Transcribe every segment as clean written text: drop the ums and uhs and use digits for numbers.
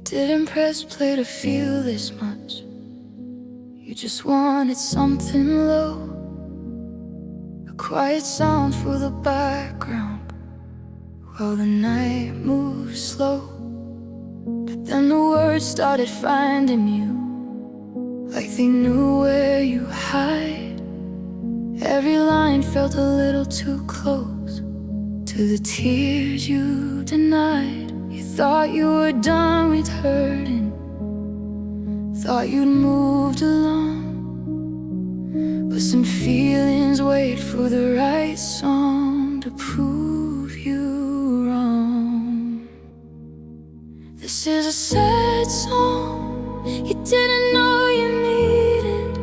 Didn't press play to feel this much. You just wanted something low, a quiet sound for the background while the night moves slow. But then the words started finding you, like they knew where you hide. Every line felt a little too close to the tears you denied. You thought you were done with hurting, thought you'd moved along, but some feelings wait for the right song to prove you wrong. This is a sad song you didn't know you needed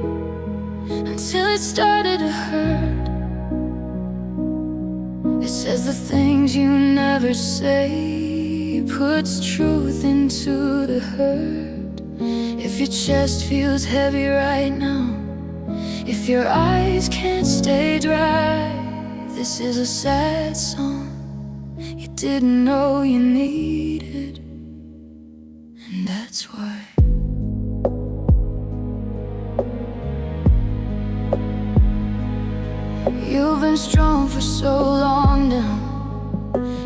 until it started to hurt. It says the things you never say, puts truth into the hurt. If your chest feels heavy right now, if your eyes can't stay dry, this is a sad song you didn't know you needed, and that's why. You've been strong for so long now,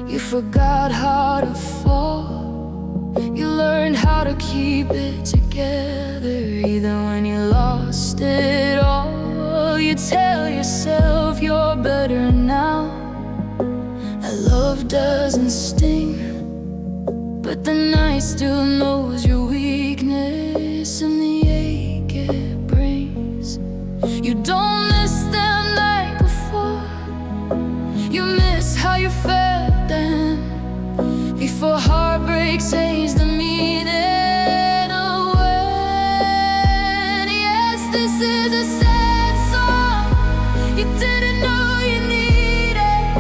you forgot how to fall. You learned how to keep it together even when you lost it all. You tell yourself you're better now, that love doesn't sting, but the night still knows your weakness and the ache it brings. You don't miss that night before, you miss how you felt then, before heartbreak changed the meaning of when. Yes, this is a sad song you didn't know you needed,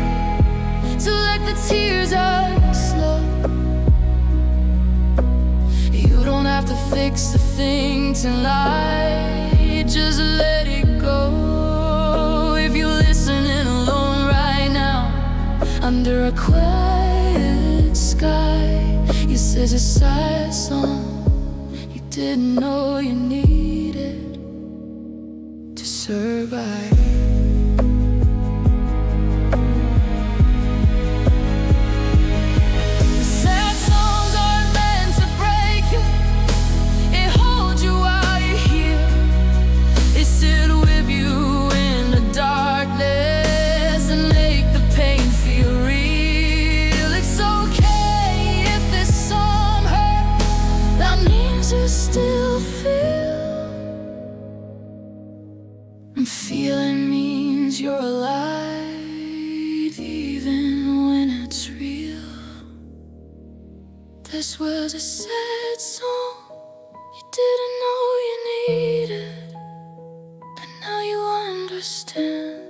to let the tears out slow. You don't have to fix the thing tonight, just let it go. If you're listening alone right now, under a quiet sky, this is a sad song you didn't know you needed to survive. Sad songs aren't meant to break you, it holds you while you're here. It sit with you in the darkness and make the pain feel real. It's okay if this song hurt, that means you still feel, and feeling means you're alive even when it's real. This was a sad song you didn't know you needed, but now you understand.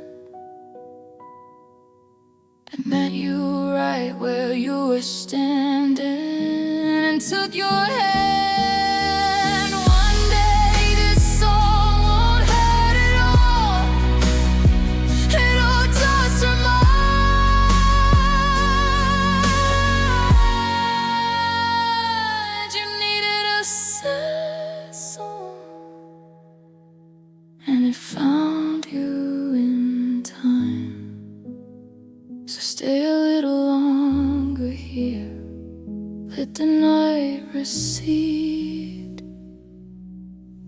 It met you right where you were standing and took your hand. One day this song won't hurt at all, it'll just remind you needed a sad song, and it found you in time. So stay a little longer here, let the night recede.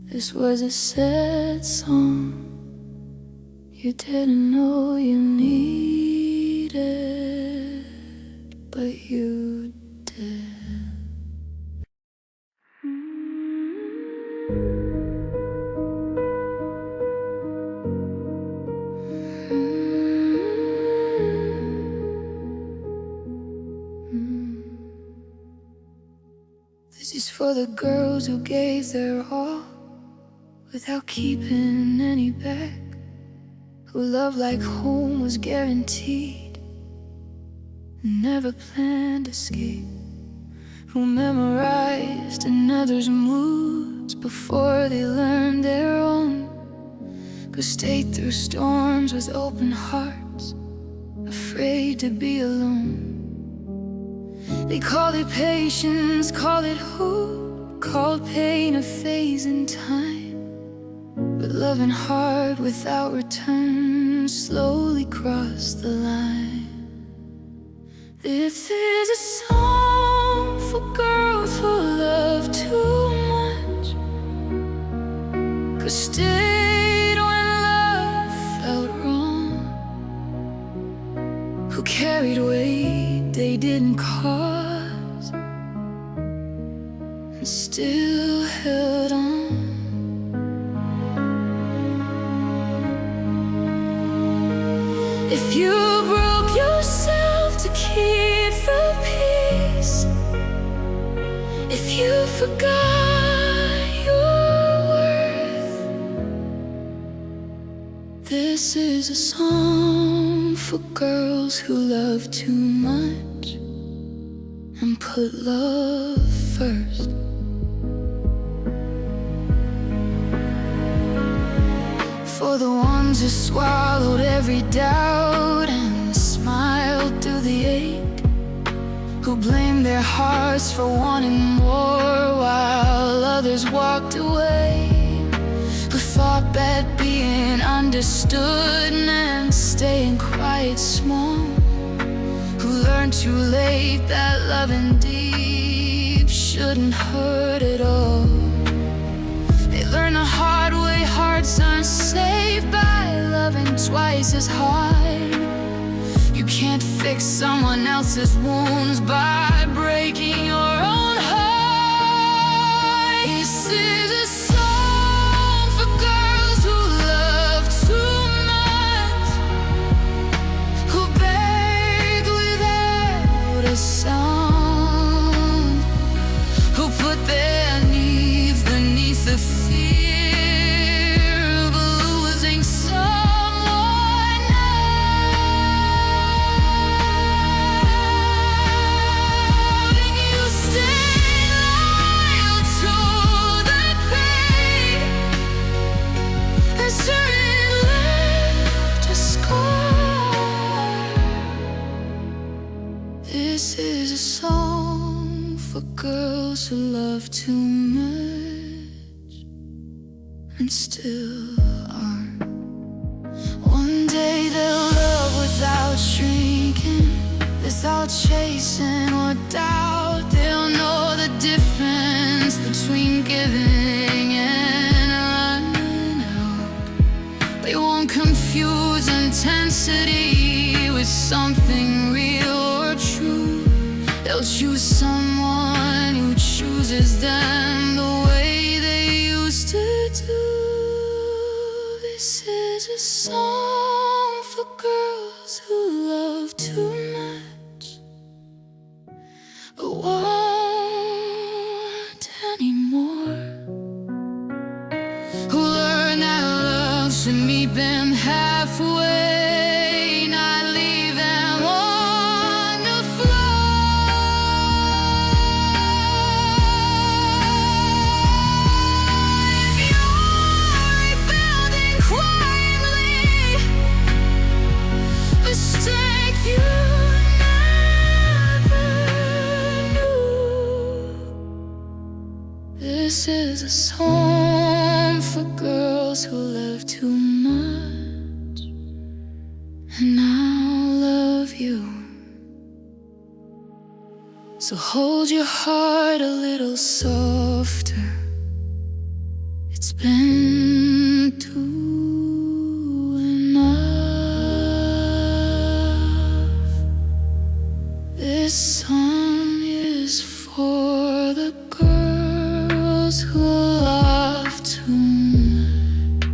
This was a sad song you didn't know you needed, but you did. This is for the girls who gave their all without keeping any back, who loved like home was guaranteed and never planned escape, who memorized another's moods before they learned their own, who stayed through storms with open hearts, afraid to be alone. They call it patience, call it hope, call pain a phase in time. But love and heart without return slowly cross the line. This is a song for girls who love too much, who stayed when love felt wrong, who carried weight they didn't cause, and still held on. If you broke yourself to keep the peace, if you forgot your worth, this is a song for girls who love too much and put love first. For the ones who swallowed every doubt and smiled through the ache, who blamed their hearts for wanting more while others walked away, who thought that being understood meant staying quiet small, who learned too late that loving deep shouldn't hurt at all. They learned the hard way, hearts aren't saved by loving twice as hard. You can't fix someone else's wounds by breaking your own heart. This is a song for girls who love too much, who begged without a sound, who put their needs beneath the fear of losing someone now. And you stay loyal to the pain, and certain left a scar. This is a song for girls who love too much and still aren't. One day they'll love without shrinking, without chasing or doubt. They'll know the difference between giving and running out. They won't confuse intensity with something real or true. They'll choose someone who chooses them the way they used to do. This is a song for girls who love too much but won't anymore, who learn that love should meet them halfway, not leave them on the floor. If you're rebuilding quietly, mistake you never knew. This is a song for girls who love too much and now love you. So hold your heart a little softer. It's been too enough. This song is for the girls who love too much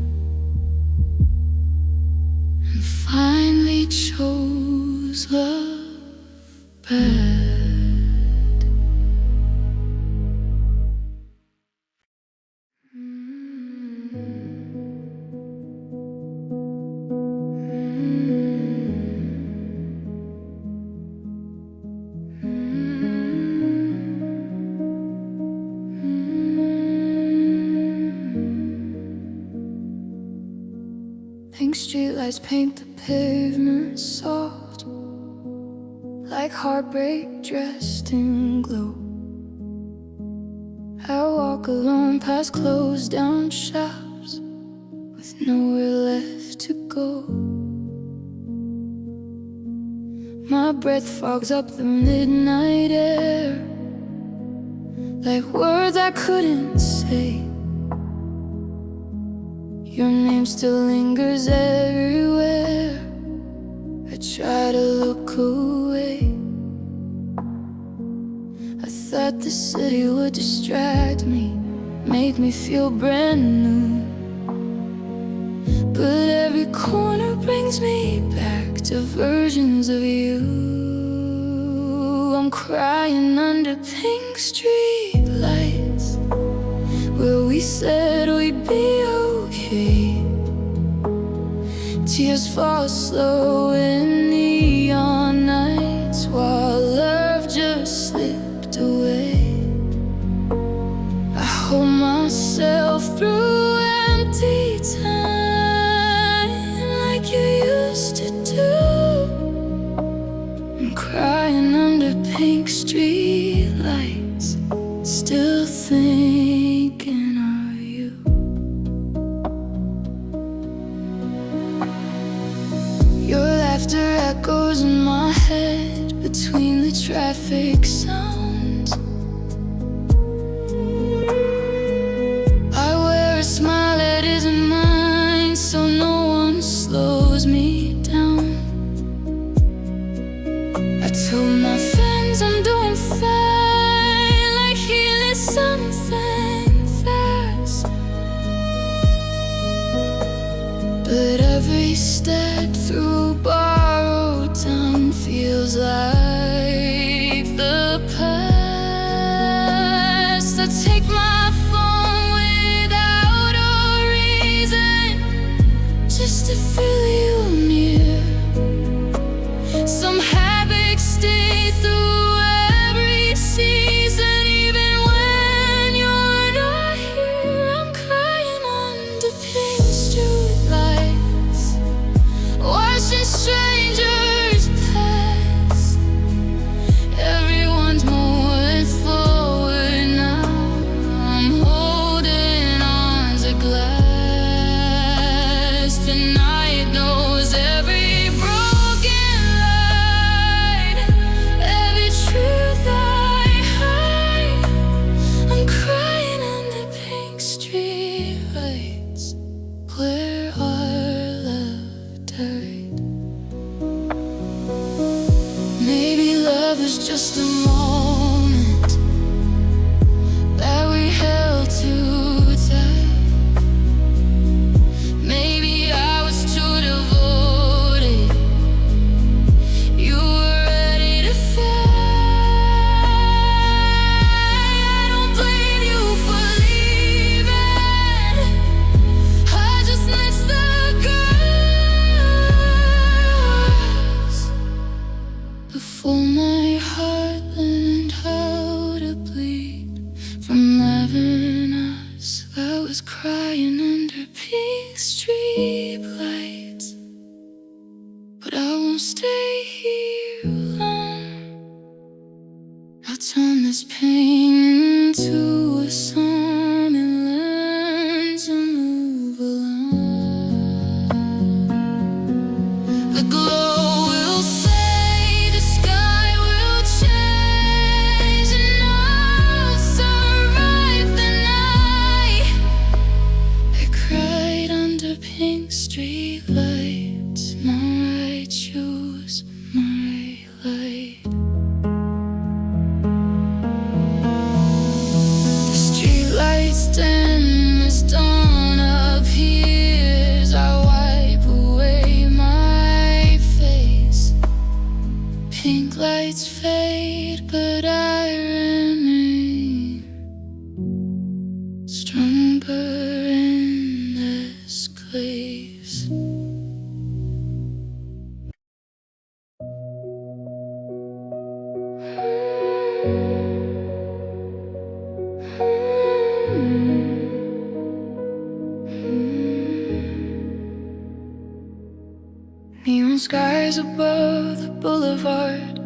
and finally chose love bad. Pink streetlights paint the pavement soft, like heartbreak dressed in glow. I walk alone past closed down shops with nowhere left to go. My breath fogs up the midnight air like words I couldn't say. Your name still lingers everywhere. I try to look away. I thought the city would distract me, make me feel brand new. But every corner brings me back to versions of you. I'm crying under pink street lights where we said we'd be okay. Tears fall slow in neon nights while love just slipped away. I hold myself through empty time like you used to do. I'm crying under pink street lights, still thinking of you. Your laughter echoes in my head between the traffic sounds. I wear a smile that isn't mine, so no one slows me down. I told my friends I'm doing fine, like healing something fast. But every step through borrowed time feels like the past. I take my phone without a reason, just to feel you near. Some habits stay through every season, even when you're not here. I'm crying under pink street lights, watching strangers pass. Everyone's moving forward now. I'm holding on to glass. Tonight knows every broken line, every truth I hide. I'm crying under pink street lights where our love died. Maybe love is just a moment that we held too tight. Maybe I was too devoted, you were ready to fight. I don't blame you for leaving, I just miss the girls before my heart learned how to bleed from loving us. I was crying under pink street lights, but I won't stay here long. I'll turn this pain into a song and learn to move along. The glow will fade, the sky will change, and I'll survive the night. I cried under pink street lights, my right shoes, my light. The street lights dim as dawn appears. I wipe away my face. Pink lights fade, but I remain stronger in this place. Neon skies above the boulevard,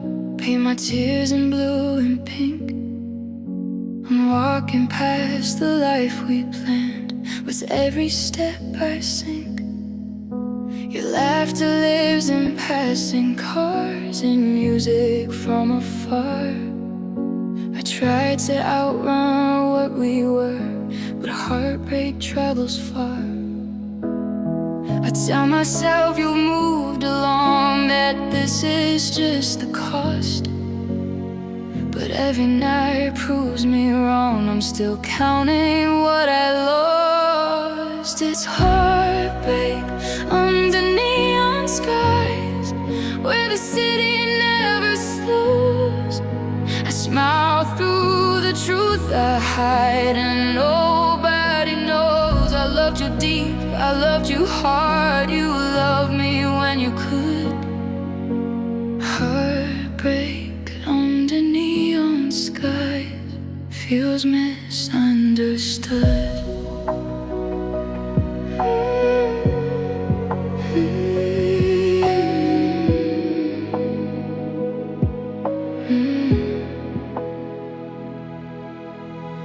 paint my tears in blue and pink. I'm walking past the life we planned. With every step I sink, your laughter lives in passing cars and music from afar. I tried to outrun what we were, but heartbreak travels far. I tell myself you've moved along, that this is just the cost. But every night proves me wrong. I'm still counting what I lost. It's heartbreak under neon skies, where the city never slows. I smile through the truth I hide, and nobody knows. I loved you deep, I loved you hard. You loved me when you could. Heartbreak under neon skies feels misunderstood.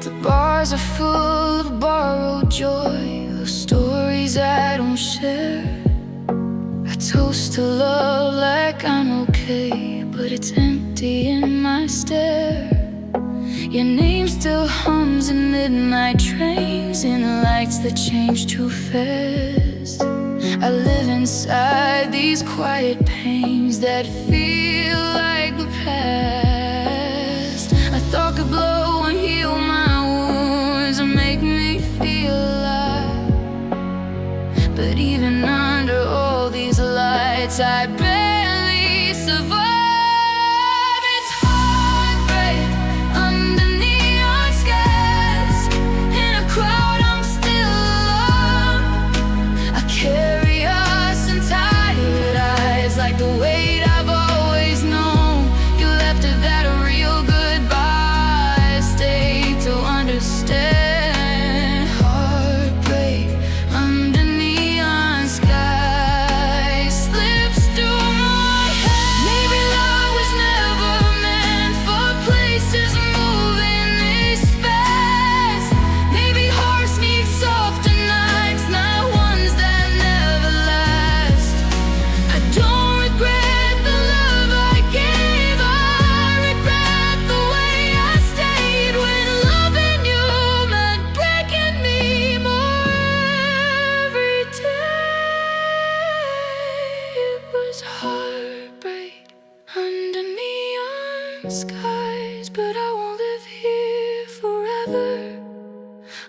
The bars are full of borrowed joy, of stories I don't share. I toast to love like I'm okay, but it's empty in my stare. Your name still hums in midnight trains, in lights that change too fast. I live inside these quiet pains that feel like the past. A thought could blow and heal my wounds and make me feel alive. But even under all these lights, I barely survive. It's heartbreak under neon skies. In a crowd, I'm still alone. I carry us in tired eyes, like the weight I've always known. You left it that a real goodbye. I stayed to understand. Heartbreak under neon skies slips through my head. Maybe love was never meant for places moving this fast. Maybe hearts need softer nights, not ones that never last. I don't regret the love I gave, I regret the way I stayed. When loving you meant breaking me more every day. It was heartbreak under neon skies, but I won't live here forever.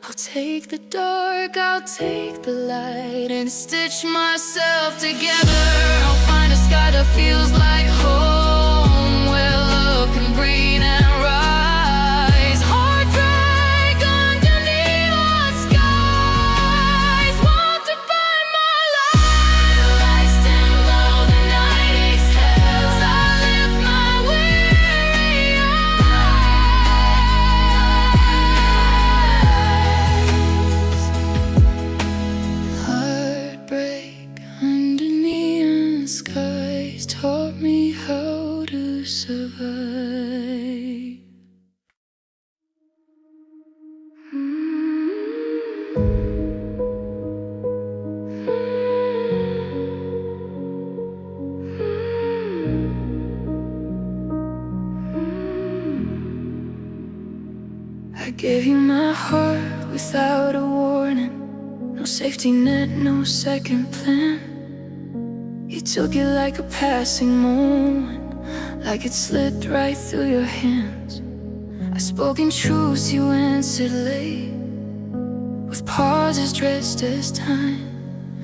I'll take the dark, I'll take the light, and stitch myself together. I'll find a sky that feels like home, where love can breathe and rise. Heartbreak under neon skies won't define my life. Lights dim low, the night exhales. I lift my weary eyes. Heartbreak under neon skies taught me how to survive. I gave you my heart without a warning. No safety net, no second plan. You took it like a passing moment, like it slipped right through your hands. I spoke in truth, you answered late, with pauses dressed as time.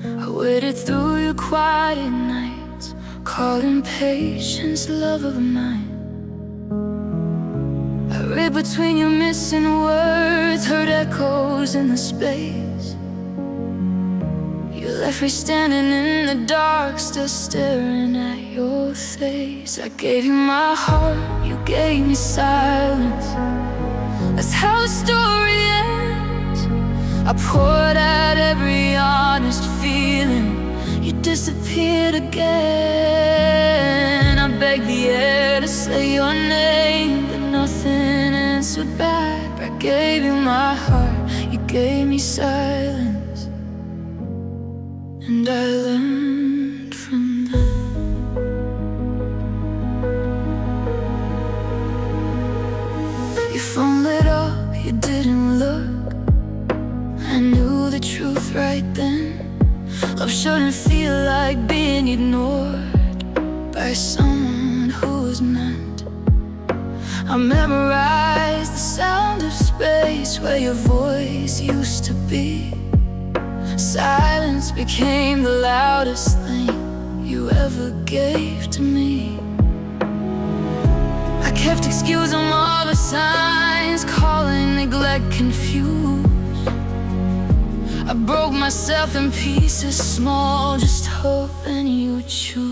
I waited through your quiet nights, calling patience love of mine. I read between your missing words, heard echoes in the space. You left me standing in the dark, still staring at your face. I gave you my heart, you gave me silence. That's how the story ends. I poured out every honest feeling. You disappeared again. I begged the air to say your name, but nothing answered back. I gave you my heart, you gave me silence, and I learned from that. Your phone lit up, you didn't look. I knew the truth right then. Love shouldn't feel like being ignored by someone who was meant. I memorized the sound of space where your voice used to be. Silence became the loudest thing you ever gave to me. I kept excusing all the signs, calling neglect confused. I broke myself in pieces small, just hoping you'd choose.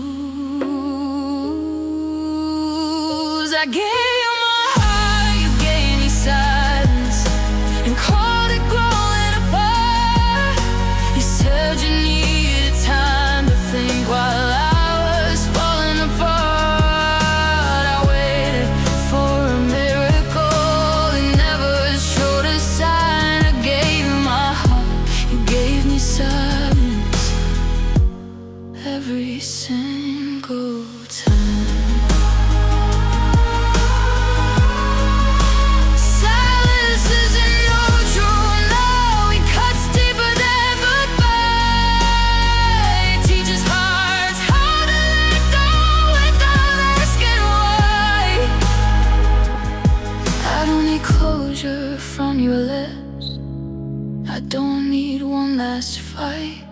I gave you my heart, you gave me silence, and called it growing apart. You said you needed time to think while I was falling apart. I waited for a miracle, it never showed a sign. I gave you my heart, you gave me silence every single time. Silence isn't neutral, no, it cuts deeper than goodbye. It teaches hearts how to let go without asking why. I don't need closure from your lips, I don't need one last fight.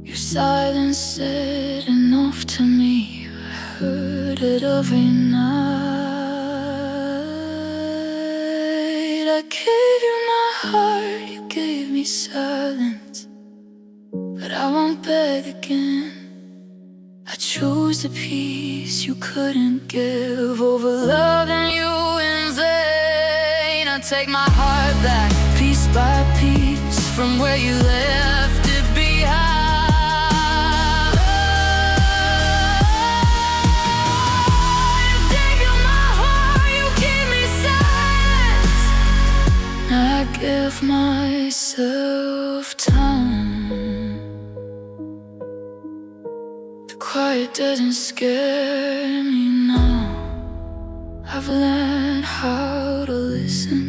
Your silence said enough to me, I heard it every night. I gave you my heart, you gave me silence, but I won't beg again. I chose the peace you couldn't give over loving you in vain. I take my heart back, piece by piece, from where you left it behind. You gave you my heart, you gave me silence. I give myself time. The quiet doesn't scare me now. I've learned how to listen.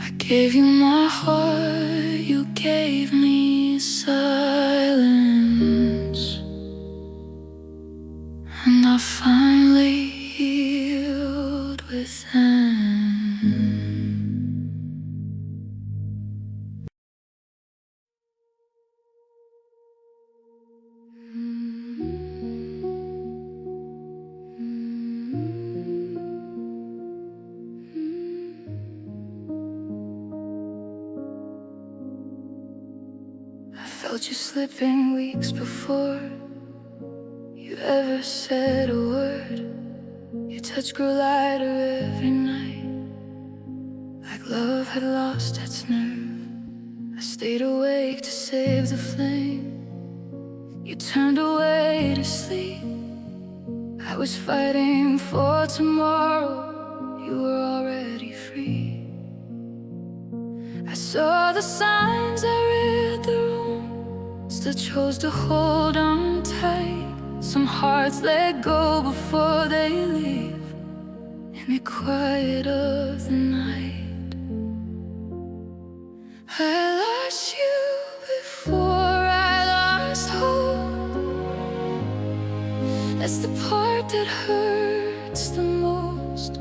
I gave you my heart, you gave me silence, and I finally healed within. I felt you slipping weeks before you ever said a word. Your touch grew lighter every night, like love had lost its nerve. I stayed awake to save the flame. You turned away to sleep. I was fighting for tomorrow, you were already free. I saw the signs, I read the room, still chose to hold on tight. Some hearts let go before they leave in the quiet of the night. I lost you before I lost hope. That's the part that hurts the most.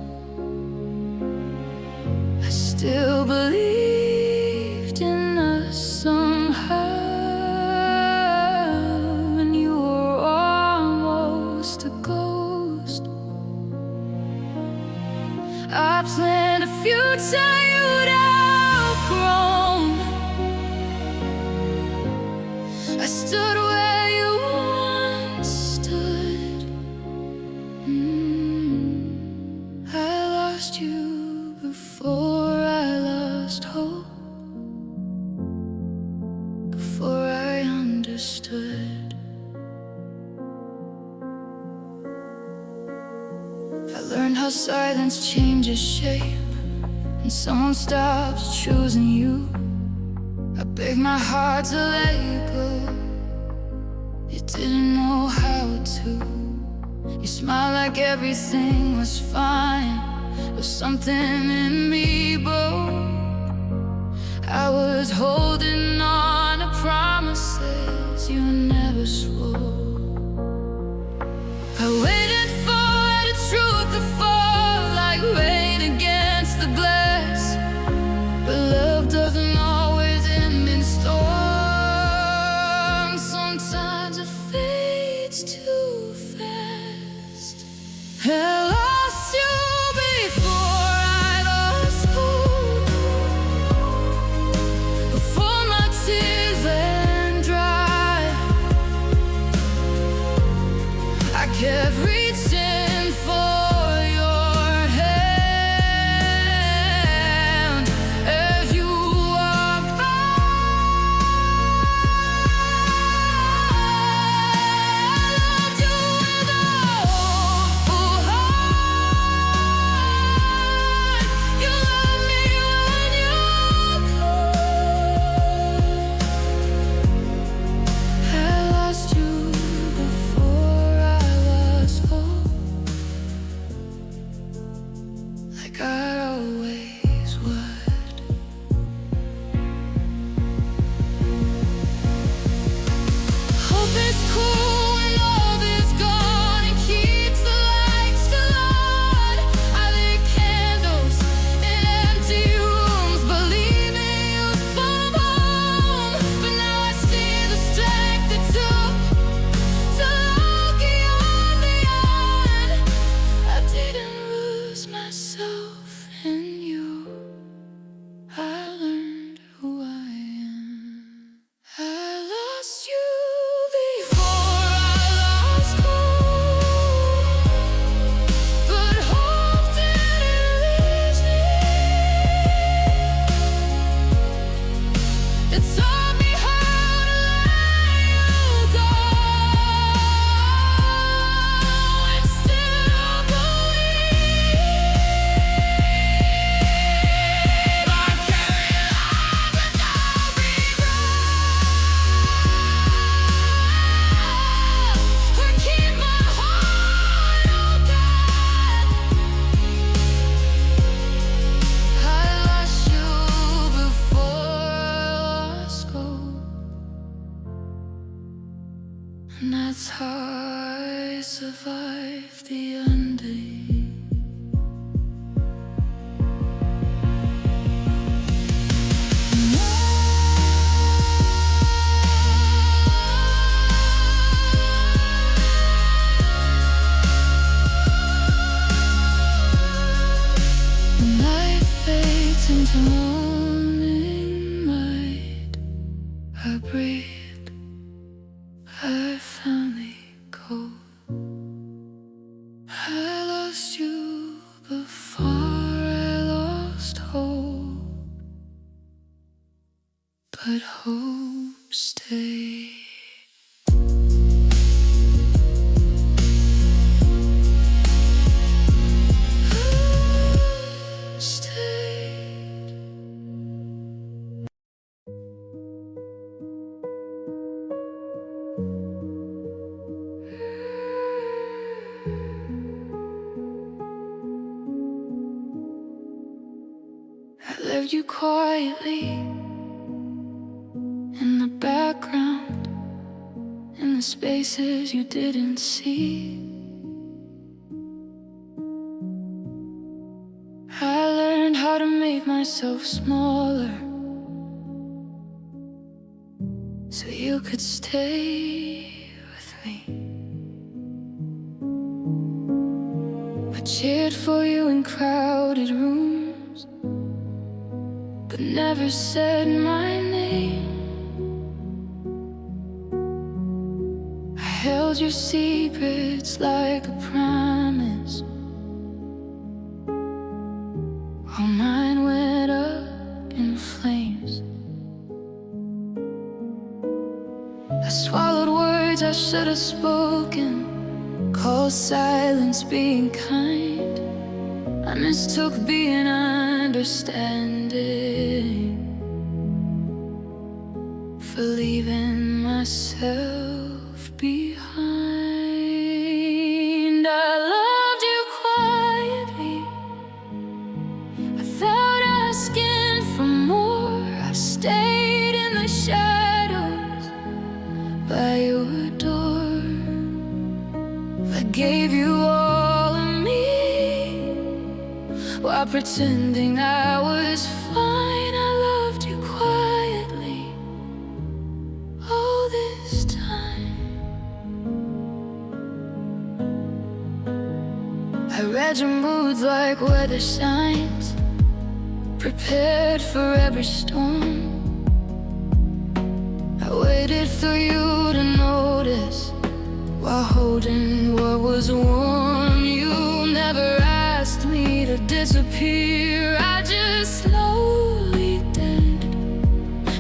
I still believed in us somehow, and you were almost a ghost. I planned a future you'd outgrown. I stood where you once stood. I lost you before I lost hope, before I understood. silence changes shape and someone stops choosing you, I beg my heart to let you go. You didn't know how to. You smiled like everything was fine, but something in me broke. I was holding on to promises you never swore. I waited for the truth to fall like rain against the glass, but love doesn't always end in storms. Sometimes it fades too fast. I lost you before I lost hope, before my tears ran dry. I kept reaching for your hand as you walked by. I loved you with a hopeful heart. You loved me when you could. I lost you before I lost hope, like I always would. Hope is cool when love is gone and keeps the lights still on. I lit candles in empty rooms, believing you'd come home. But now I see the strength it took to look beyond. I didn't lose myself in you. I learned who I am. I lost you before I lost hope, but hope didn't leave me. It taught me how to let you go and still believe. I carry love in every breath, or keep my heart open. I lost you before I lost hope, and that's how I survived the ending. The night fades into morning light. I breathe, I finally go. I lost you before I lost hope, but hope stayed. Stayed. I loved you quietly in the background, in the spaces you didn't see. I learned how to make myself smaller so you could stay with me. I cheered for you in crowded rooms, but never said my name. I held your secrets like a promise, while mine went up in flames. I swallowed words I should have spoken, called silence being kind. I mistook being understanding for leaving myself behind. I loved you quietly without asking for more. I stayed in the shadows by your door. I gave you all of me while pretending I was fine. I loved you quietly all this time. I read your moods like weather signs, prepared for every storm. I waited for you to notice while holding what was warm. You never asked me to disappear, I just slowly did.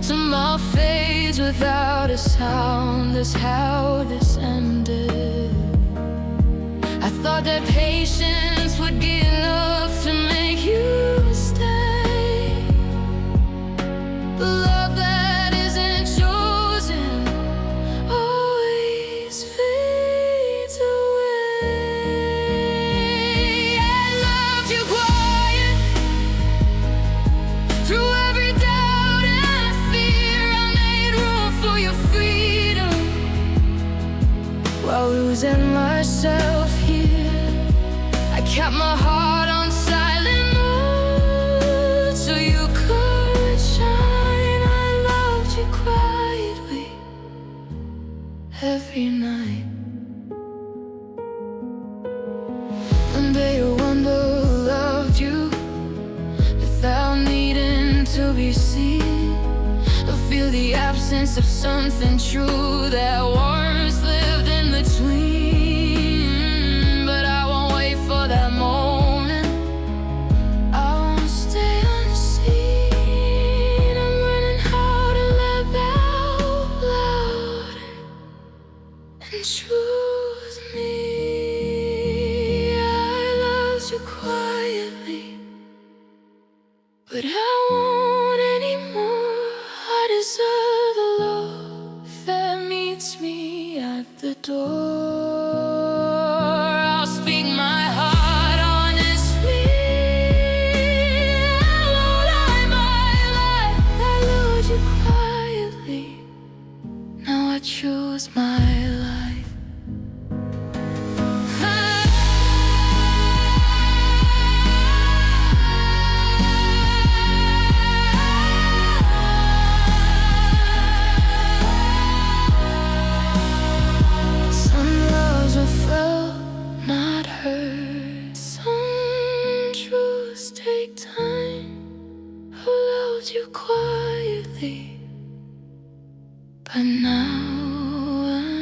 Somehow fades without a sound. That's how this ended. I thought that patience would be enough to make you stay. The love that isn't chosen always fades away. I loved you quiet through every doubt and fear. I made room for your freedom while losing myself here. I kept my heart on silent mode so you could shine. I loved you quietly every night. One day a wonder loved you without needing to be seen. I feel the absence of something true that once lived in between. But I won't wait for that moment, I won't stay unseen. I'm learning how to let out loud and choose me. I loved you quietly, but I won't anymore. I deserve the love that meets me at the door. I'll speak my heart honestly. I won't lie my life. I loved you quietly, now I choose my life. Some loves were felt, not heard. Some truths take time. I loved you quietly, but now I'm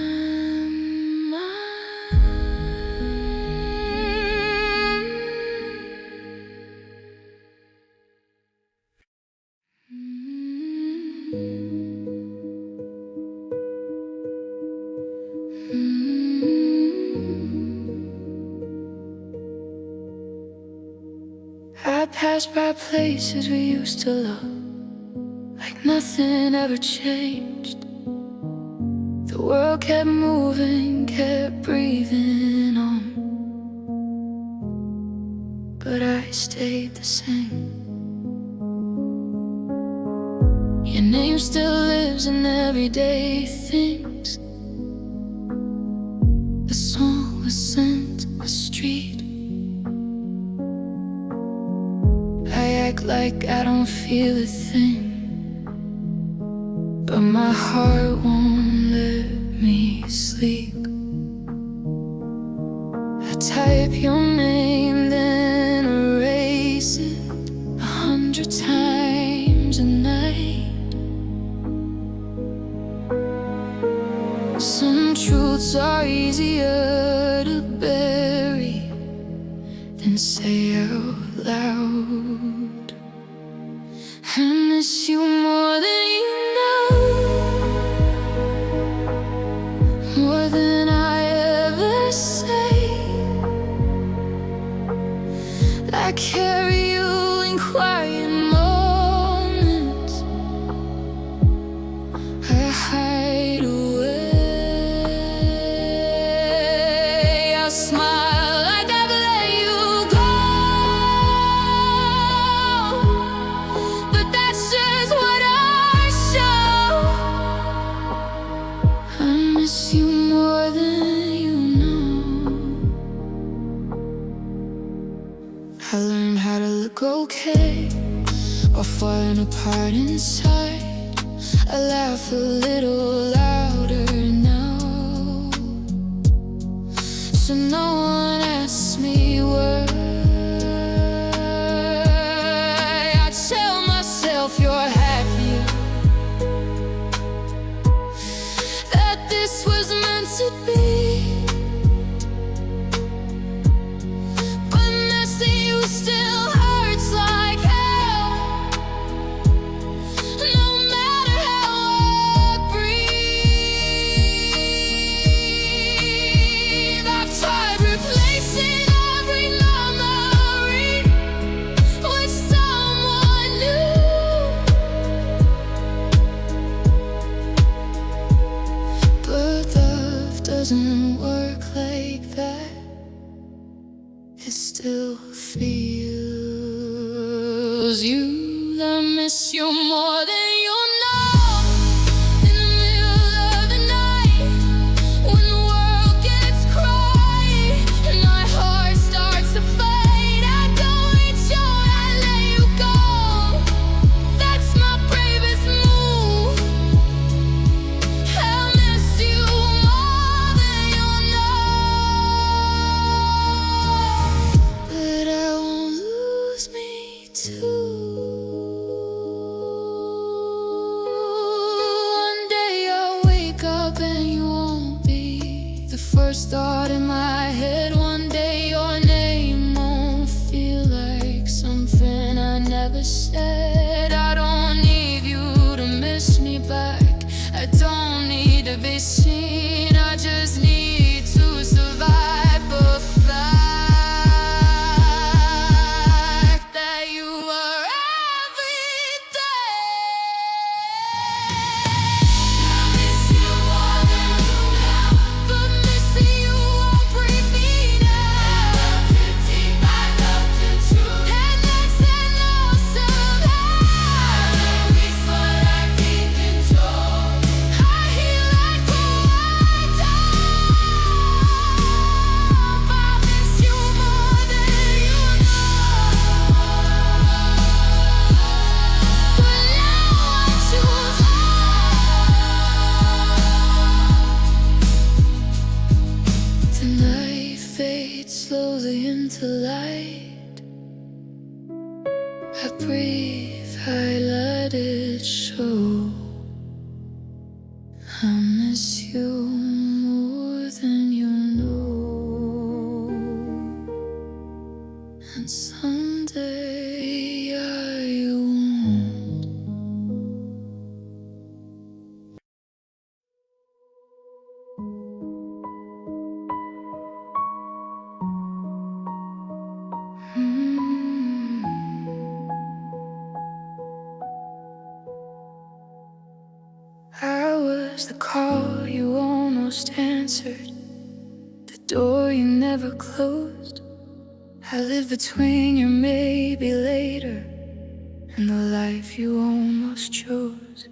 I passed by places we used to love, like nothing ever changed. The world kept moving, kept breathing on, but I stayed the same. Your name still lives in everyday things. A song, a scent, a street. I act like I don't feel a thing, but my heart won't let me sleep. I type your name, then erase it 100 times a night. Some truths are easier to bury than say out loud. I miss you more than you know, more than I ever say. Like away or falling apart inside. I laugh a little louder now, so no one asks me why. I tell myself you're happier, that this was meant to be. But missing you still hurts like hell, no matter how I breathe. I've tried replacing every memory with someone new, but love doesn't work like that. It still feels you. I miss you more than you know. In the middle of the night, when the world gets quiet and my heart starts to fade, I go reach you, I let you go. That's my bravest move. I'll miss you more than you know, but I won't lose me too. One day I'll wake up and you won't be the first thought in my head. One day your name won't feel like something I never said. I don't need you to miss me back. I don't need to be seen. I just need to survive the fact that you are everything. I miss you more than you know, but missing you won't break me down. I love to deep, I love to true, and that's enough somehow. I reach what I keep control. I heal like who I don't. I miss you more than you know, but now I choose hope. The night fades slowly into light. I breathe, I let it show. I miss you more than you know, and someday I won't. I was the call you almost answered, the door you never closed. I live between your maybe later and the life you almost chose.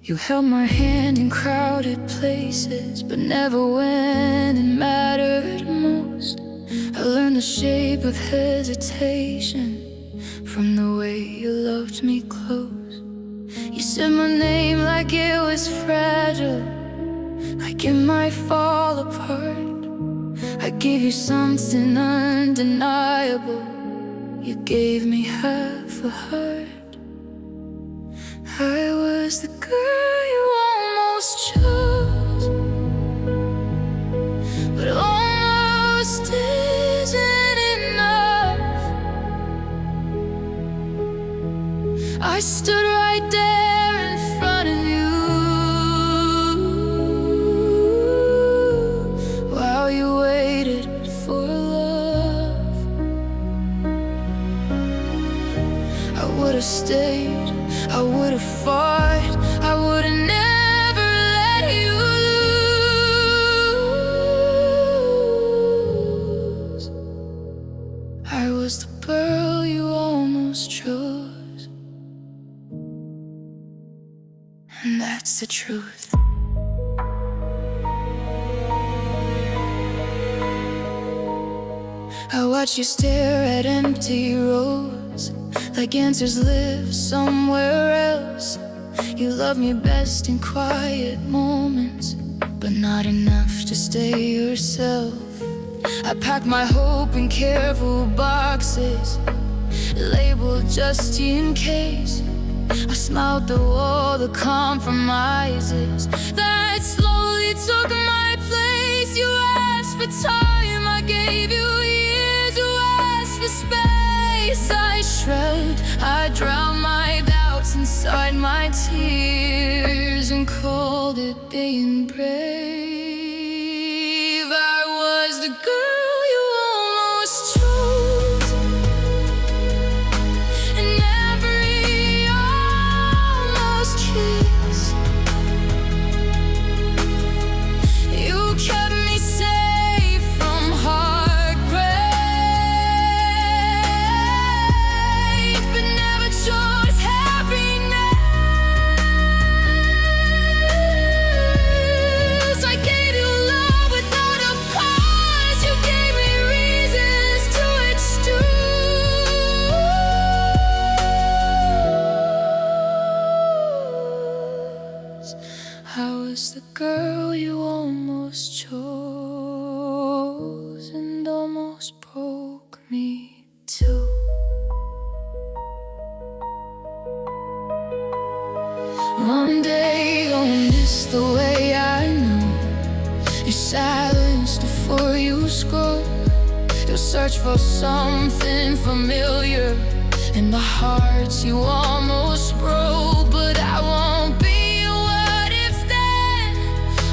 You held my hand in crowded places, but never when it mattered most. I learned the shape of hesitation from the way you loved me close. You said my name like it was fragile, like it might fall apart. I gave you something undeniable. You gave me half a heart. I was the girl you almost chose, but almost isn't enough. I stood right there in front of you while you waited for love. I would've stayed, I would've fought, I would've never let you lose. I was the girl you almost chose, and that's the truth. I watch you stare at empty rows, like answers live somewhere else. You love me best in quiet moments, but not enough to stay yourself. I pack my hope in careful boxes, labeled just in case. I smiled through all the compromises that slowly took my place. You asked for time, I gave you years. You asked for space, I shrugged. I drowned my doubts inside my tears and called it being brave. I was the girl you almost chose, and every almost kiss you kept me safe from heartbreak, but never chose happiness. I gave you love without a pause. You gave me reasons to excuse. I was the girl you almost chose and almost broke me too. One day you'll miss the way I knew. You silenced before you scroll. You'll search for something familiar in the hearts you almost broke. But I won't be a what if then,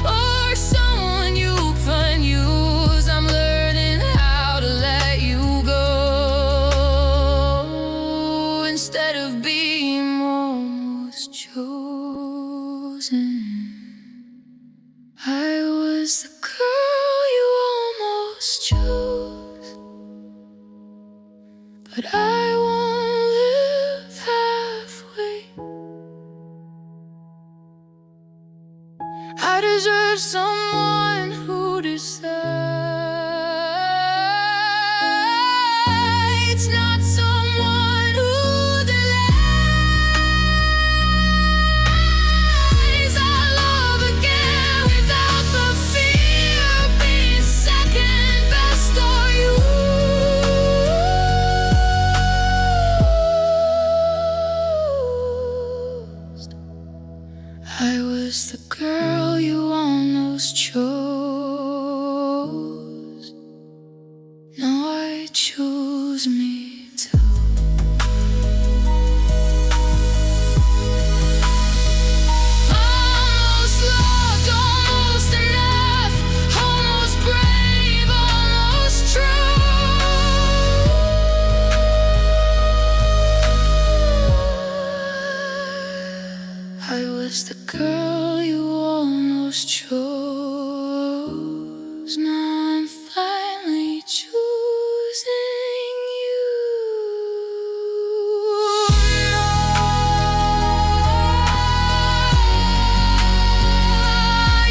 or someone you can use. I'm learning how to let you go instead of being almost chosen. I was the girl you almost chose, but I won't live halfway. I deserve someone who decides, not someone who delays. I love again without the fear of being second best or used. I was the girl you almost chose. Now I choose me too. Almost loved, almost enough, almost brave, almost true. I was the girl you almost chose. Now I'm finally choosing you. I'm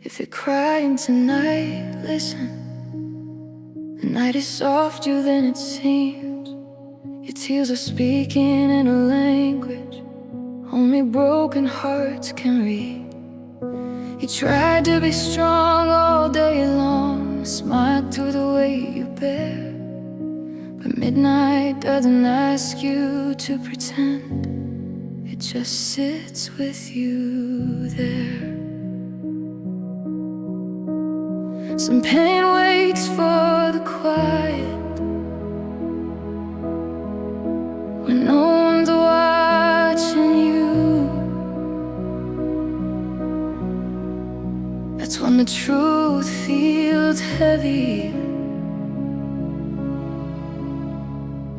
If you're crying tonight, listen. The night is softer than it seems. Your tears are speaking in a language only broken hearts can read. You tried to be strong all day long, smiled through the weight you bear. But midnight doesn't ask you to pretend, it just sits with you there. Some pain waits for the quiet, when no one's watching you. That's when the truth feels heavy.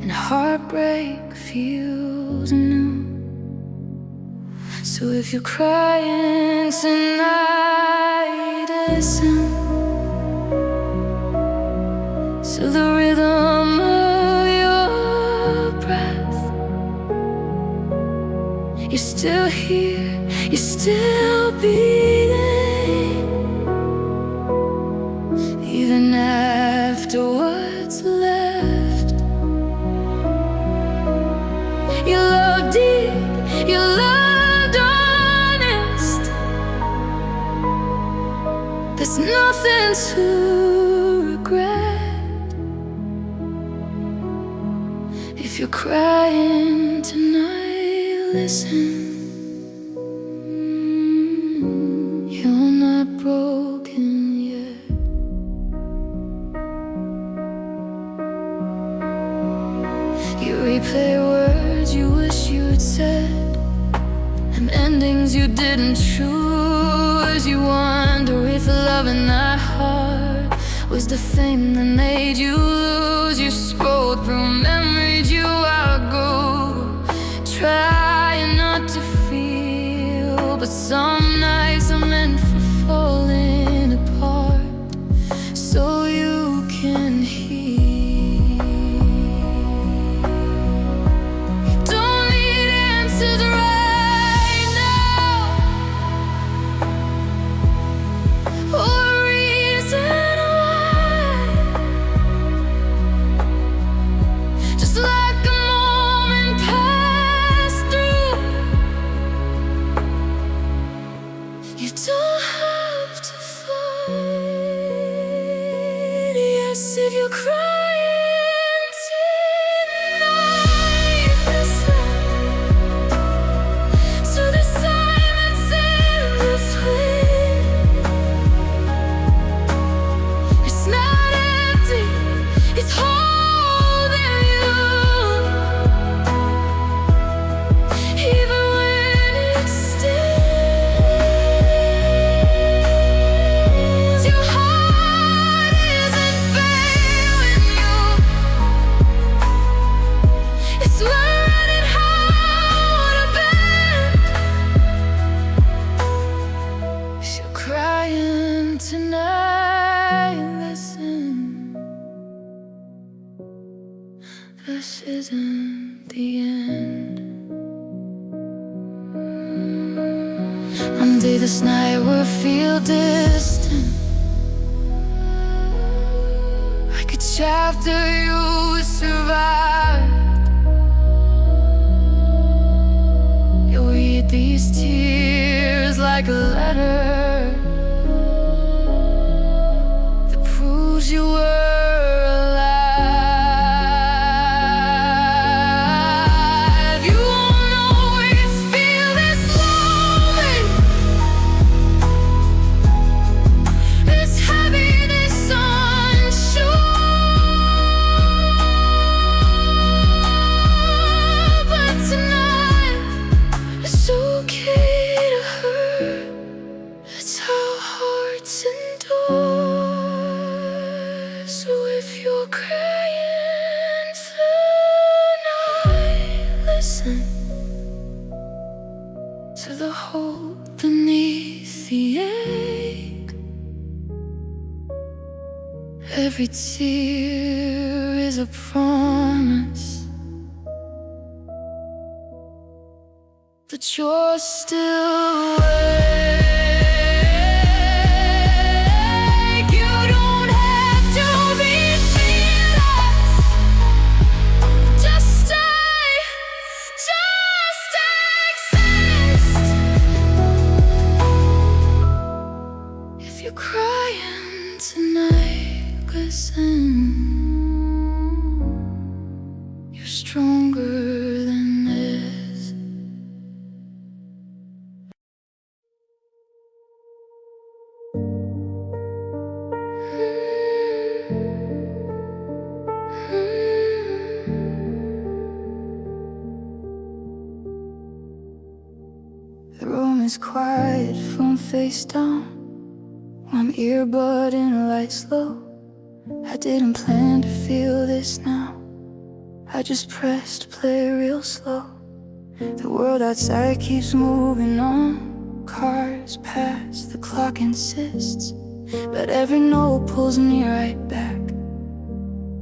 and heartbreak feels new. So if you're crying tonight, listen to the rhythm of your breath. You're still here, you're still beating, even after what's left. You love deep, you loved honest. There's nothing to regret. If you're crying tonight, listen. You're not broken yet. You replay words you wish you had said, and endings you didn't choose. You wonder if love in that heart was the thing that made you lose. You scrolled through memories you outgrew, trying not to feel, but some nights are meant for falling apart, so you can heal. You don't need answers right now, or a reason why. Just like a moment passed through, you don't have to fight. Yes, if you're crying tonight, listen to the silence in between. It's not empty, it's holding you, even when it stings. Your heart isn't failing you, it's learning how to bend. If you're crying tonight, listen. This isn't the end. One day this night will feel distant, like a chapter you survived. You'll read these tears like a letter that proves you were alive. You won't always feel this lonely, this heavy, this unsure. But tonight, it's okay to hurt. That's how hearts endure. So if you're crying tonight, listen to the hope beneath the ache. Every tear is a promise that you're still awake. You don't have to be fearless. Just stay, just exist. If you're crying tonight, listen. You're stronger than this. The room is quiet from face down. One earbud and lights low. I didn't plan to feel this now. I just pressed play real slow. The world outside keeps moving on. Cars pass, the clock insists, but every note pulls me right back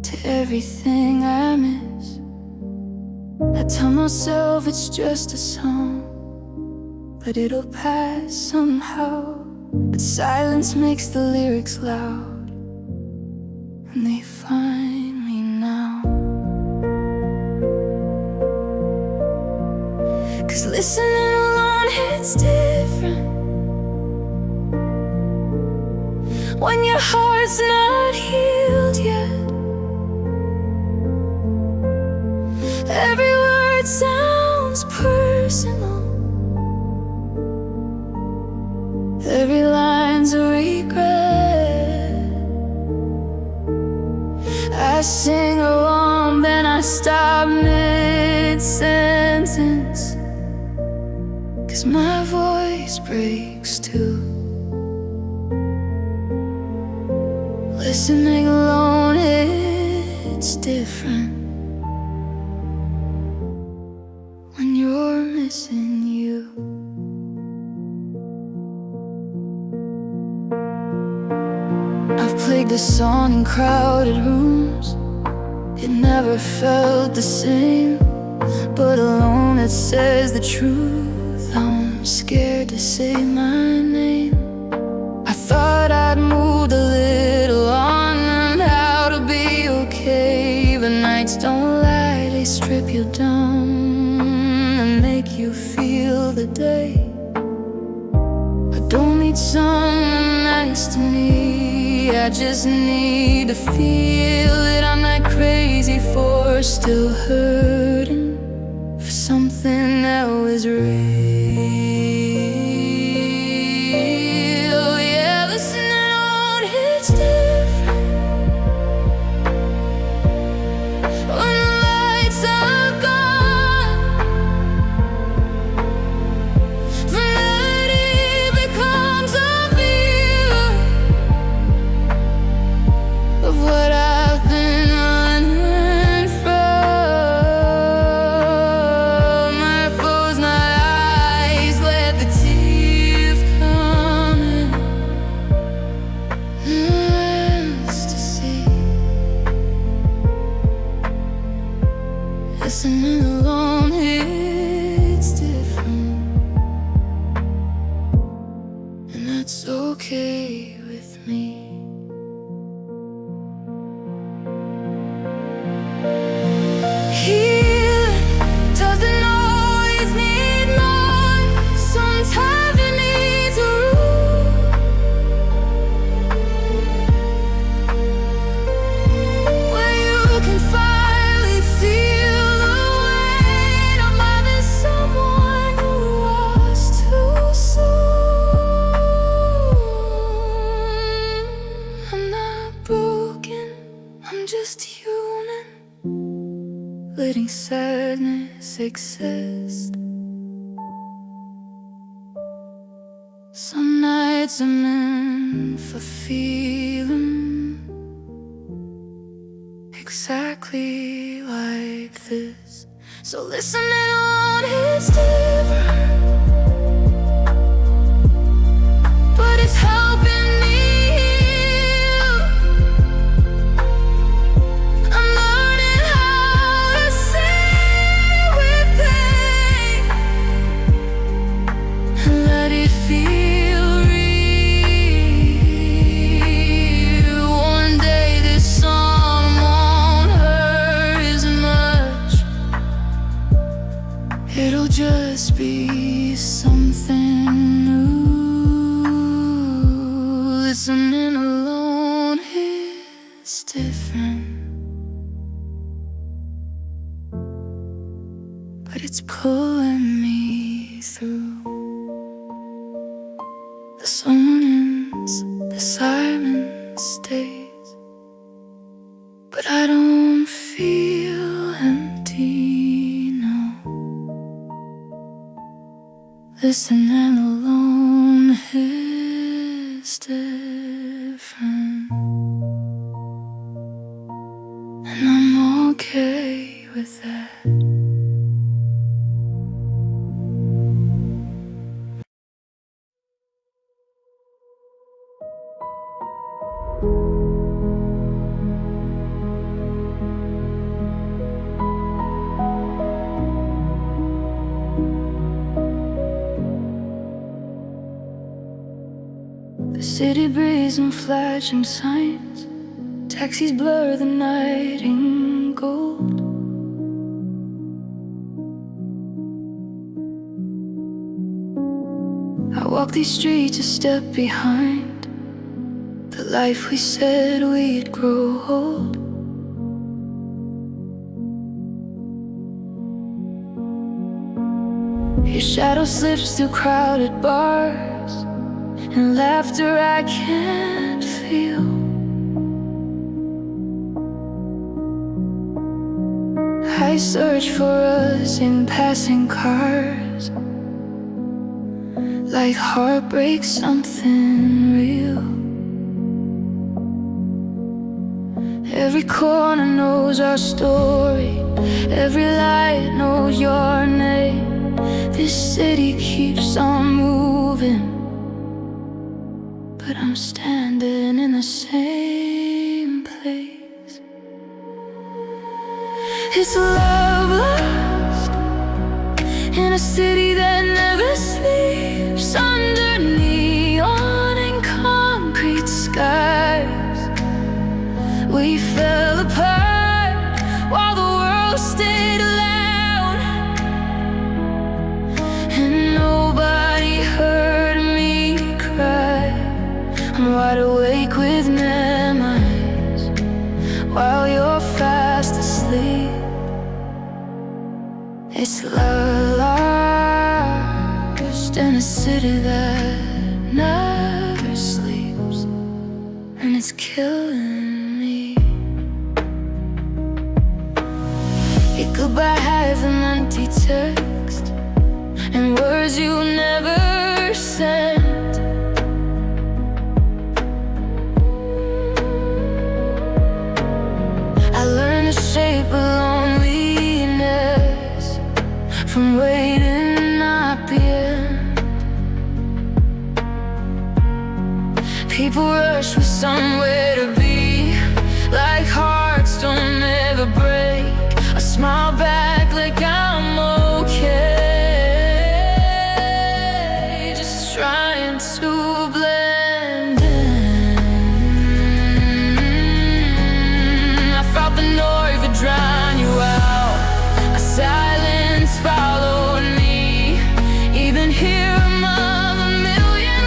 to everything I miss. I tell myself it's just a song, but it'll pass somehow. But silence makes the lyrics loud, and they find me now. 'Cause listening alone hits different when your heart's not healed yet. Every word sounds personal, every line's a regret. I sing along, then I stop mid-sentence, 'cause my voice breaks too. Listening alone, it's different when you're missing you. I've played this song in crowded rooms. It never felt the same, but alone it says the truth. I'm scared to say my name. I thought I'd moved a little on and how to be okay, but nights don't lie, they strip you down and make you feel the day. I don't need someone nice to me, I just need to feel it. I'm not crazy for still hurting for something that was real. Yeah, listening on hits different when the lights are gone. Vanity becomes a view of what I've been running from. I close my eyes, let the tears come in, just to see. Listening alone, it's different, and that's okay with me. Healing doesn't always need noise. Sometimes it needs a room where you can finally feel the weight of loving someone who was too soon. I'm not broken, I'm just human, letting sadness exist. Some nights I'm meant for feeling exactly like this. So listening on, it's different, but it's helping me heal. I'm learning how to sit with pain and let it feel real. One day this song won't hurt as much. It'll just be something new. Listening alone is different, but it's pulling me through. The song ends, the silence stays, but I don't feel empty, no. Listening alone is different, and I'm okay with that. The city breeze and flashing signs, taxis blur the night in gold. I walk these streets a step behind the life we said we'd grow old. Your shadow slips through crowded bars and laughter I can't feel. I search for us in passing cars, like heartbreak, something real. Every corner knows our story, every light knows your name. This city keeps on moving, but I'm standing in the same place. It's love lost in a city that never sleeps, under neon and concrete skies. We fell apart while the world stayed loud, and nobody heard me cry. I'm wide awake with memories while you're fast asleep. It's lost in a city that never sleeps, and it's killing me. It goodbye have an empty text and words you never sent. I learned the shape of loneliness from waiting at the end. People rush for somewhere to be, like hearts don't ever break. I smile back like I'm okay, just trying to blend in. I felt the noise would drown you out, a silence followed me, even here among a million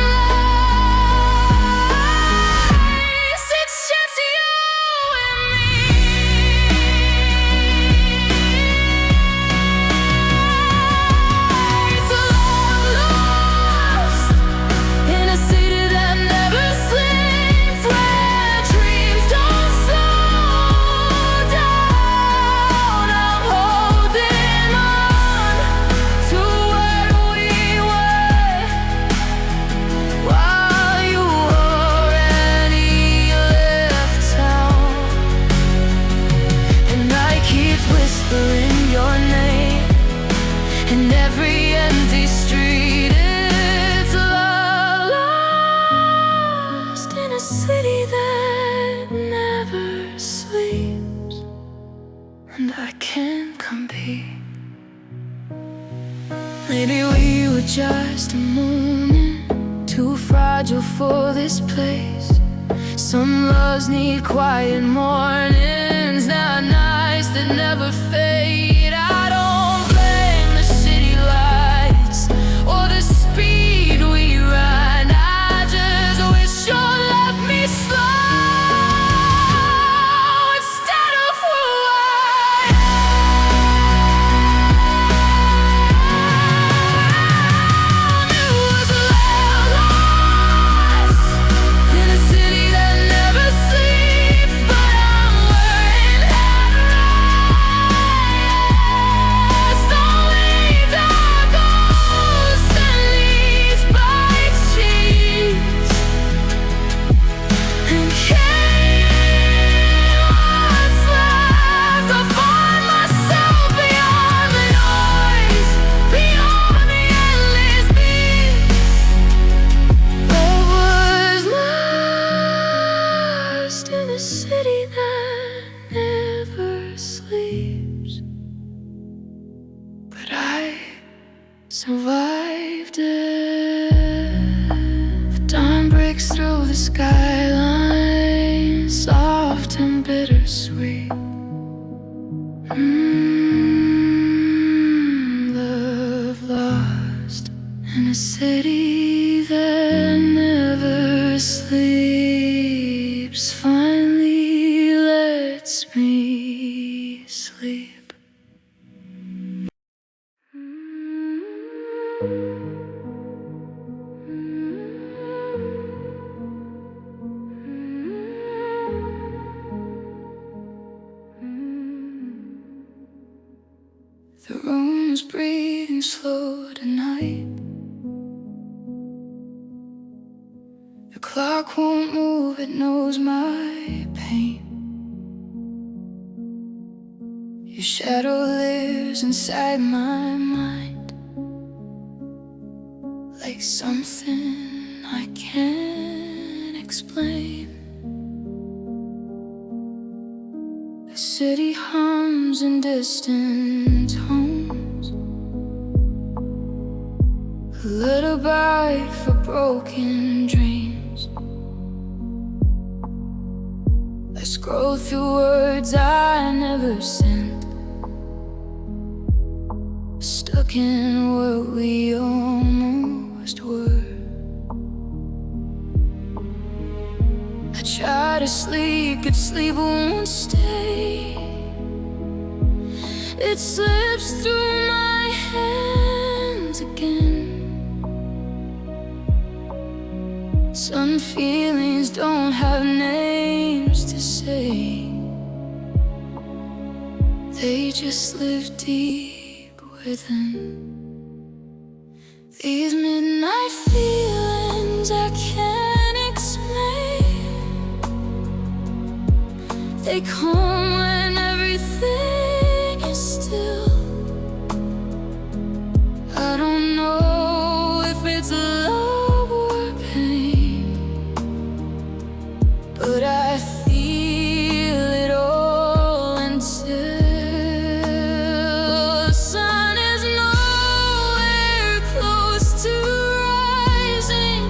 lies. It's just you and me. It's love lost in a city that never sleeps, where dreams don't slow down. I'm holding on to where we were while you already left town, and I keep whispering your name in every empty street. It's love lost in a city that never sleeps, and I can't compete. Maybe we were just a moment, too fragile for this place. Some loves need quiet mornings, not nights that never fade. I don't blame the city lights or the speed we ride. I just wish you'd let me slow instead of rewind. It was love lost in a city that never sleeps, but I'm free. Love lost in a city that never sleeps, finally lets me sleep. The room's breathing slow tonight. The clock won't move, it knows my pain. Your shadow lives inside my mind, like something I can't explain. The city hums in distant tones, a lullaby for broken dreams. I scroll through words I never sent, stuck in what we almost were. I try to sleep, could sleep, won't stay. It slips through my hands again. Some feelings don't have names to say, they just live deep within. These midnight feelings I can't explain. They come when everything is still. I don't know if it's love or pain, but I feel it all until the sun is nowhere close to rising,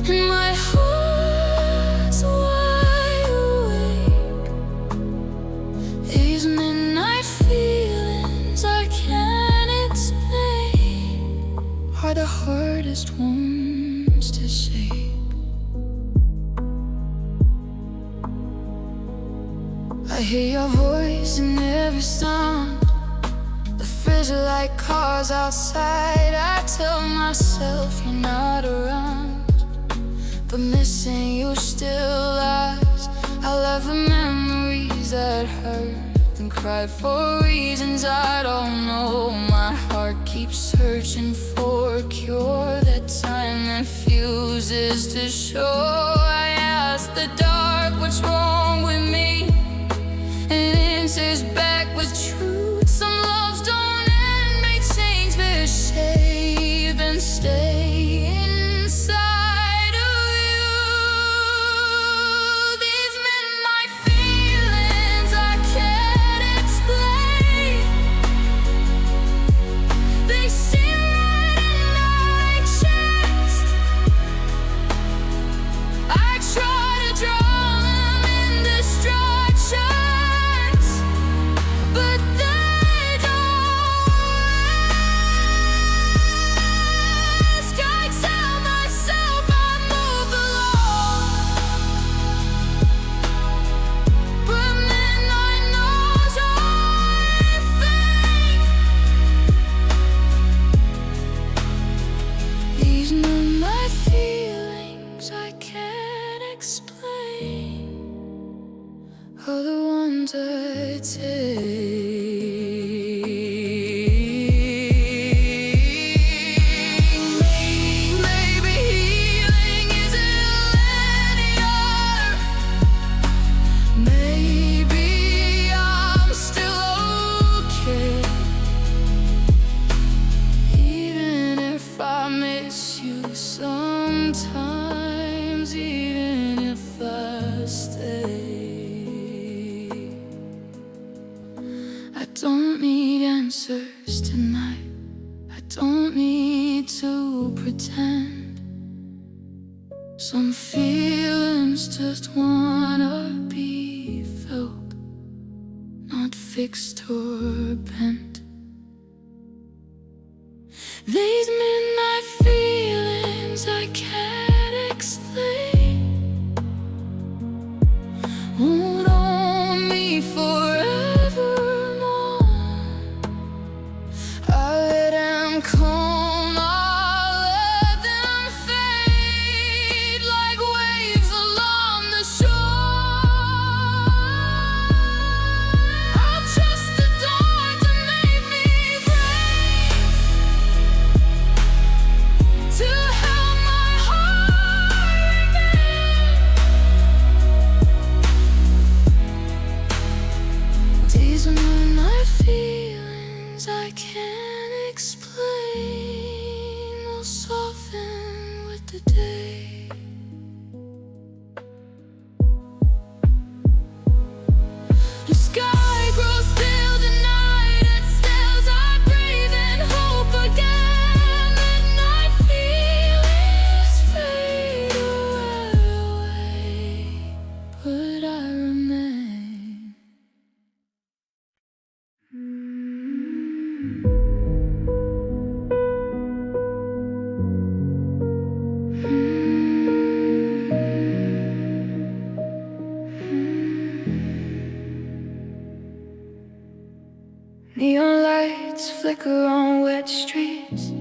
and my heart's wide awake. These midnight feelings I can't explain are the hardest ones to shake. I hear your voice in every sound, the fragile like cars outside. I tell myself you're not around, but missing you still lies. I love the memories that hurt and cried for reasons I don't know. My heart keeps searching for a cure, that time refuses to show. I ask the dark what's wrong with me, and answers back with truth. Some loves don't end, may change their shape and stay inside of you. These midnight feelings I can't explain. They sit right in my chest. I try to drown them in distractions, but they don't rest. I tell myself I move along, but midnight knows I fake. These midnight feelings I can't explain are the ones I take. Maybe healing isn't linear. Maybe I'm still okay, even if I miss you sometimes, even if I stay. I don't need answers tonight, I don't need to pretend. Some feelings just wanna be fixed or bent. These midnight feelings I can't explain won't own me forevermore. I let them come, I let them fade like waves along the shore. I'll trust the dawn to make me brave, to help my heart again. These are midnight feelings I can't explain, will soften with the day. The sky grows still, the night it stills. I breathe and hope again. Midnight feelings fade away, but I remain. Neon lights flicker on wet streets,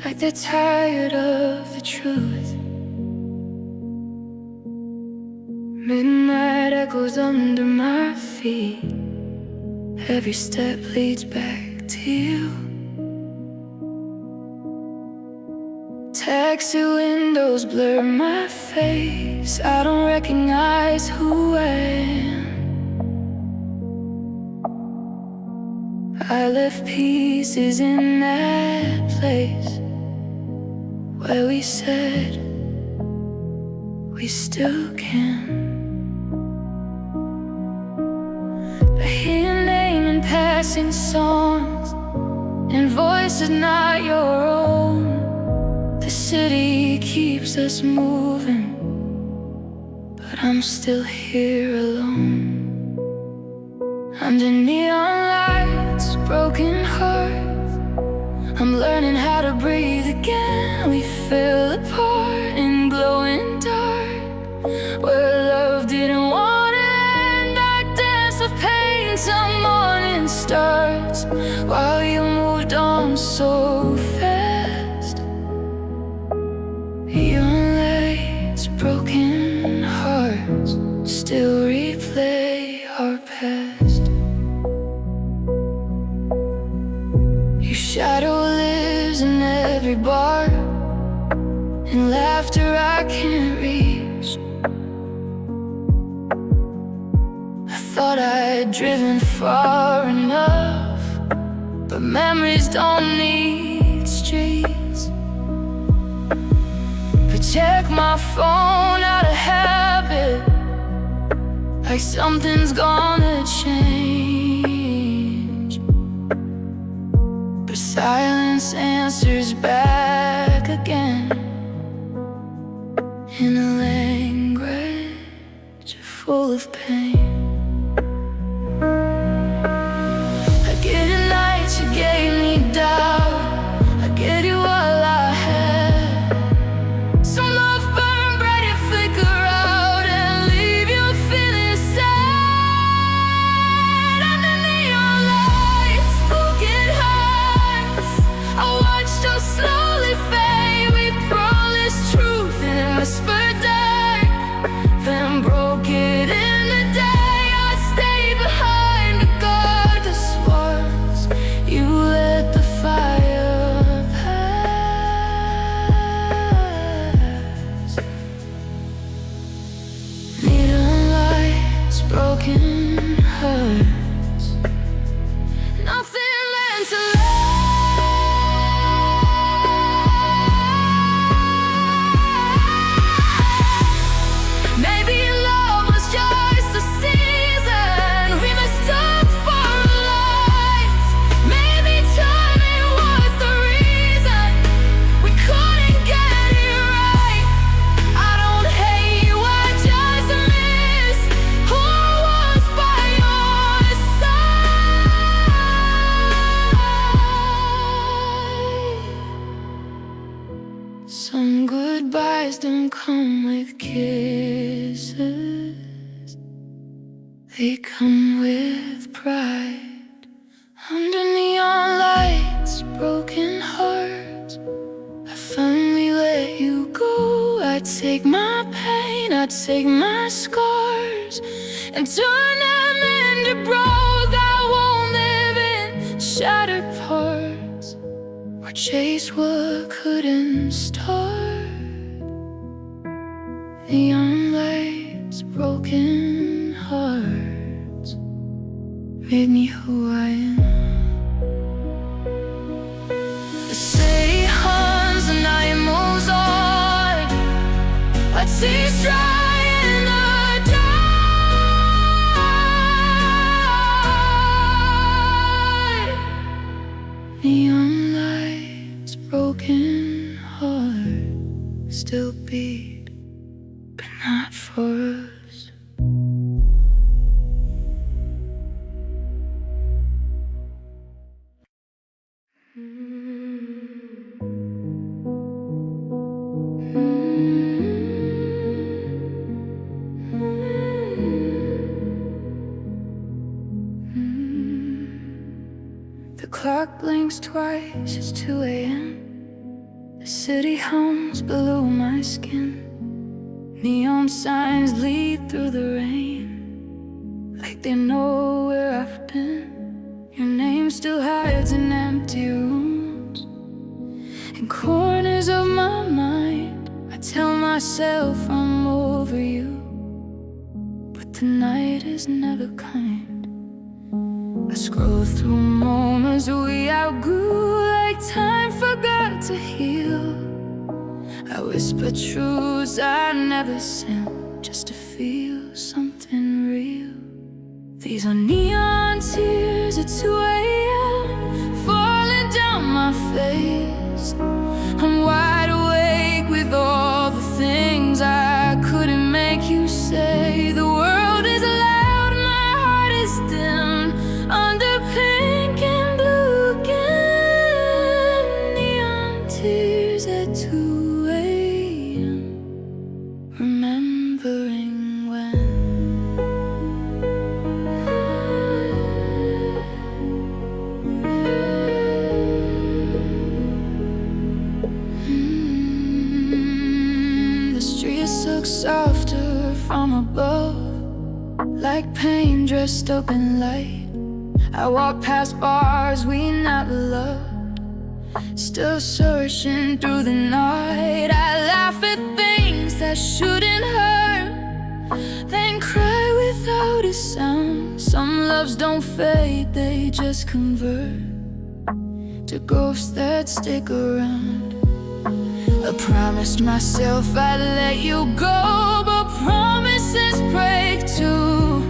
like they're tired of the truth. Midnight echoes under my feet, every step leads back to you. Taxi windows blur my face, I don't recognize who I am. I left pieces in that place where we said we still can. I hear your name in passing songs, and voices not your own. The city keeps us moving, but I'm still here alone. Under neon lights, broken hearts, I'm learning how to breathe again. We fell apart in glowing dark, where love didn't want to end. I dance of pain till morning starts, while you moved on so fast. Young lights, broken hearts, still replay our past. Your shadow lives in every bar, and laughter I can't reach. I thought I'd driven far enough, but memories don't need streets. But check my phone out of habit, like something's gonna change. But silence answers back again, in a language full of pain. I get it nights you gave me doubt, I get it all I had. Some love burn bright and flicker out, and leave you feeling sad. Under neon lights, broken hearts, I watched us slowly kisses, they come with pride. Under neon lights, broken hearts, I finally let you go. I'd take my pain, I'd take my scars, and turn them into broke. I won't live in shattered parts, or chase what couldn't start. Neon lights, broken hearts, made me who I am. The city hums, the night moves on. I taste dry in the dark. Neon lights, broken hearts, still beat, but not for us. The clock blinks twice, it's 2 a.m. The city hums below my skin. Neon signs lead through the rain, like they know where I've been. Your name still hides in empty rooms, in corners of my mind. I tell myself I'm over you, but the night is never kind. I scroll through moments we outgrew, like time forgot to heal. I whisper truths I never sent, just to feel something real. These are neon tears at 2 a.m. falling down my face. I'm wide awake with all the things I couldn't make you say. The world is loud, my heart is dim, under pink and blue again. Neon tears at 2 a.m. remembering when the streets look softer from above, like pain dressed up in light. I walk past bars we never loved, still searching through the night. I laugh at things that shouldn't hurt, then cry without a sound. Some loves don't fade, they just convert to ghosts that stick around. I promised myself I'd let you go, but promises break too,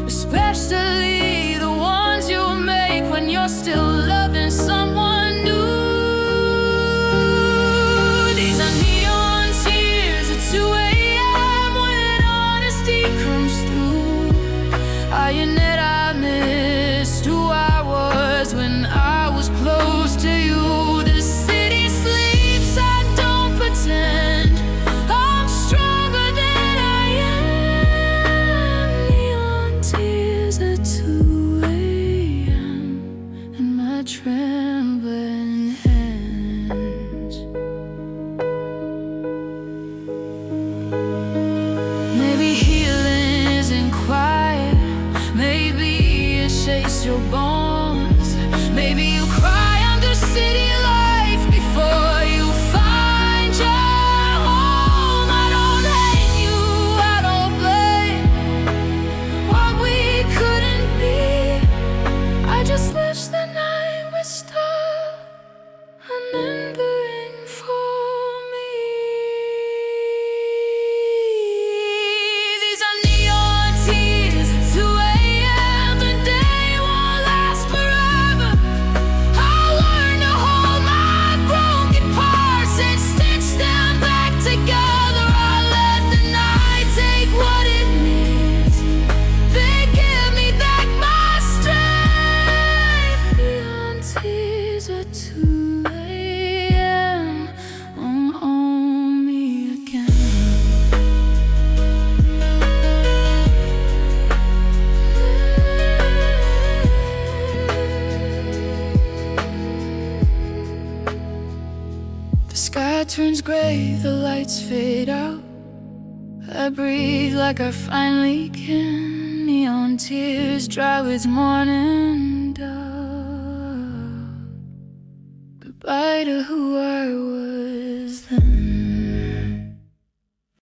especially the ones you make when you're still loving someone new. These are neon tears at 2 a.m. when honesty comes through. I admit I missed who I was when I was close to you. The city sleeps, I don't pretend I'm stronger than I am. Neon tears at 2 a.m. and my trembling hands. Maybe healing isn't quiet, maybe it shakes your bones. Maybe you cry under city life before you find your home. I don't hate you, I don't blame what we couldn't be. I just wish the night would stop remembering for me. These are neon tears at 2 a.m. The day won't last forever. I'll learn to hold turns gray, the lights fade out. I breathe like I finally can. Neon tears dry with morning dark. Goodbye to who I was.